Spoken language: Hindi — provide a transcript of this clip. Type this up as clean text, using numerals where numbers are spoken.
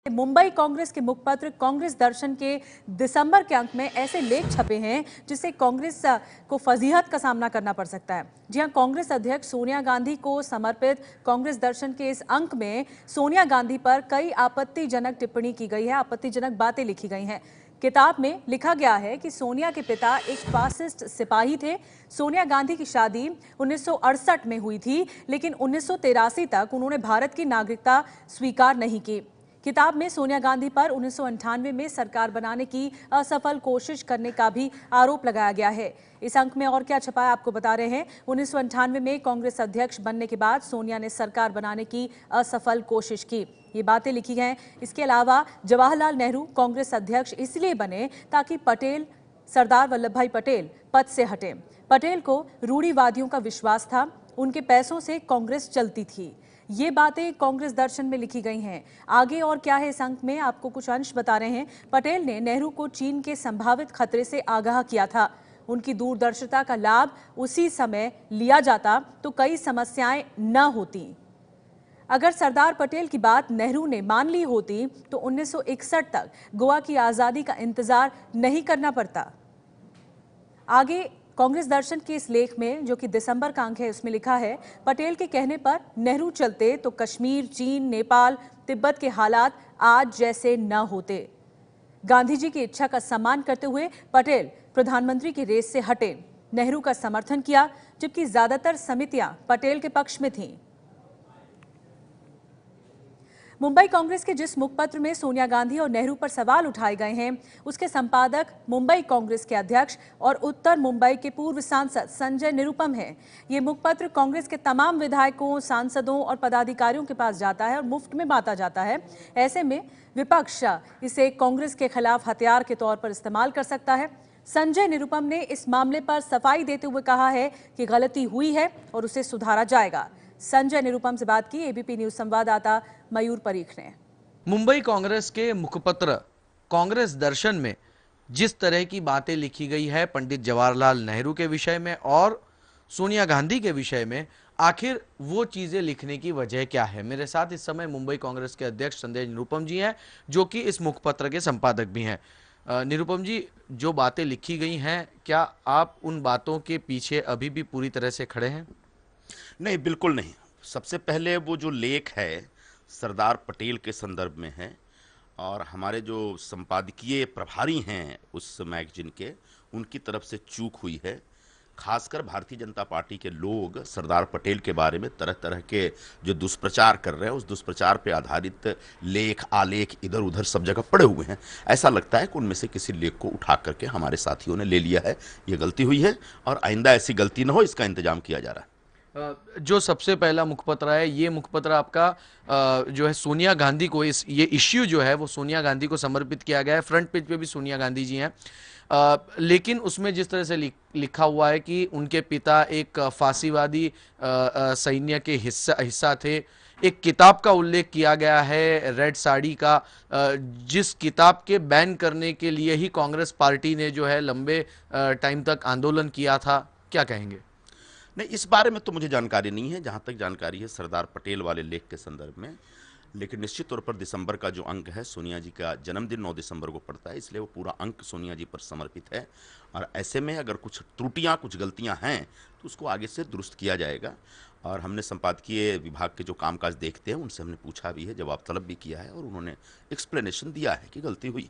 मुंबई कांग्रेस के मुखपत्र कांग्रेस दर्शन के दिसंबर के अंक में ऐसे लेख छपे हैं जिससे कांग्रेस को फजीहत का सामना करना पड़ सकता है। जी हां, कांग्रेस अध्यक्ष सोनिया गांधी को समर्पित कांग्रेस दर्शन के इस अंक में सोनिया गांधी पर कई आपत्तिजनक टिप्पणी की गई है, आपत्तिजनक बातें लिखी गई हैं। किताब में लिखा गया है कि सोनिया के पिता एक फासिस्ट सिपाही थे। सोनिया गांधी की शादी 1968 में हुई थी, लेकिन 1983 तक उन्होंने भारत की नागरिकता स्वीकार नहीं की। किताब में सोनिया गांधी पर 1998 में सरकार बनाने की असफल कोशिश करने का भी आरोप लगाया गया है। इस अंक में और क्या छपा है आपको बता रहे हैं। 1998 में कांग्रेस अध्यक्ष बनने के बाद सोनिया ने सरकार बनाने की असफल कोशिश की, ये बातें लिखी हैं। इसके अलावा जवाहरलाल नेहरू कांग्रेस अध्यक्ष इसलिए बने ताकि सरदार वल्लभ भाई पटेल पद से हटे। पटेल को रूढ़िवादियों का विश्वास था, उनके पैसों से कांग्रेस चलती थी। ये बातें कांग्रेस दर्शन में लिखी गई हैं। आगे और क्या है इस अंक में आपको कुछ अंश बता रहे हैं। पटेल ने नेहरू को चीन के संभावित खतरे से आगाह किया था। उनकी दूरदर्शिता का लाभ उसी समय लिया जाता तो कई समस्याएं न होती। अगर सरदार पटेल की बात नेहरू ने मान ली होती तो 1961 तक गोवा की आजादी का इंतजार नहीं करना पड़ता। आगे कांग्रेस दर्शन के इस लेख में, जो कि दिसंबर का अंक है, उसमें लिखा है, पटेल के कहने पर नेहरू चलते तो कश्मीर, चीन, नेपाल, तिब्बत के हालात आज जैसे न होते। गांधी जी की इच्छा का सम्मान करते हुए पटेल प्रधानमंत्री की रेस से हटे, नेहरू का समर्थन किया, जबकि ज्यादातर समितियां पटेल के पक्ष में थीं। मुंबई कांग्रेस के जिस मुखपत्र में सोनिया गांधी और नेहरू पर सवाल उठाए गए हैं, उसके संपादक मुंबई कांग्रेस के अध्यक्ष और उत्तर मुंबई के पूर्व सांसद संजय निरुपम हैं। ये मुखपत्र कांग्रेस के तमाम विधायकों, सांसदों और पदाधिकारियों के पास जाता है और मुफ्त में बांटा जाता है। ऐसे में विपक्ष इसे कांग्रेस के खिलाफ हथियार के तौर पर इस्तेमाल कर सकता है। संजय निरुपम ने इस मामले पर सफाई देते हुए कहा है कि गलती हुई है और उसे सुधारा जाएगा। संजय निरुपम से बात की एबीपी न्यूज संवाददाता मयूर परीख ने। मुंबई कांग्रेस के मुखपत्र कांग्रेस दर्शन में जिस तरह की बातें लिखी गई है पंडित जवाहरलाल नेहरू के विषय में और सोनिया गांधी के विषय में, आखिर वो चीजें लिखने की वजह क्या है। मेरे साथ इस समय मुंबई कांग्रेस के अध्यक्ष संजय निरुपम जी हैं, जो कि इस मुखपत्र के संपादक भी हैं। निरुपम जी, जो बातें लिखी गई हैं, क्या आप उन बातों के पीछे अभी भी पूरी तरह से खड़े हैं? नहीं, बिल्कुल नहीं। सबसे पहले वो जो लेख है सरदार पटेल के संदर्भ में है और हमारे जो संपादकीय प्रभारी हैं उस मैगजीन के, उनकी तरफ से चूक हुई है। खासकर भारतीय जनता पार्टी के लोग सरदार पटेल के बारे में तरह तरह के जो दुष्प्रचार कर रहे हैं, उस दुष्प्रचार पे आधारित लेख आलेख इधर उधर सब जगह पड़े हुए हैं। ऐसा लगता है कि उनमें से किसी लेख को उठा करके हमारे साथियों ने ले लिया है। ये गलती हुई है और आइंदा ऐसी गलती न हो, इसका इंतजाम किया जा रहा है। जो सबसे पहला मुखपत्र है, ये मुखपत्र आपका जो है सोनिया गांधी को, ये इश्यू जो है वो सोनिया गांधी को समर्पित किया गया है। फ्रंट पेज पे भी सोनिया गांधी जी हैं, लेकिन उसमें जिस तरह से लिखा हुआ है कि उनके पिता एक फांसीवादी सैन्य के हिस्सा थे। एक किताब का उल्लेख किया गया है, रेड साड़ी का, जिस किताब के बैन करने के लिए ही कांग्रेस पार्टी ने जो है लंबे टाइम तक आंदोलन किया था। क्या कहेंगे? नहीं, इस बारे में तो मुझे जानकारी नहीं है। जहाँ तक जानकारी है सरदार पटेल वाले लेख के संदर्भ में, लेकिन निश्चित तौर पर दिसंबर का जो अंक है, सोनिया जी का जन्मदिन 9 दिसंबर को पड़ता है, इसलिए वो पूरा अंक सोनिया जी पर समर्पित है। और ऐसे में अगर कुछ त्रुटियाँ, कुछ गलतियाँ हैं तो उसको आगे से दुरुस्त किया जाएगा। और हमने संपादकीय विभाग के जो कामकाज देखते हैं उनसे हमने पूछा भी है, जवाब तलब भी किया है और उन्होंने एक्सप्लेनेशन दिया है कि गलती हुई।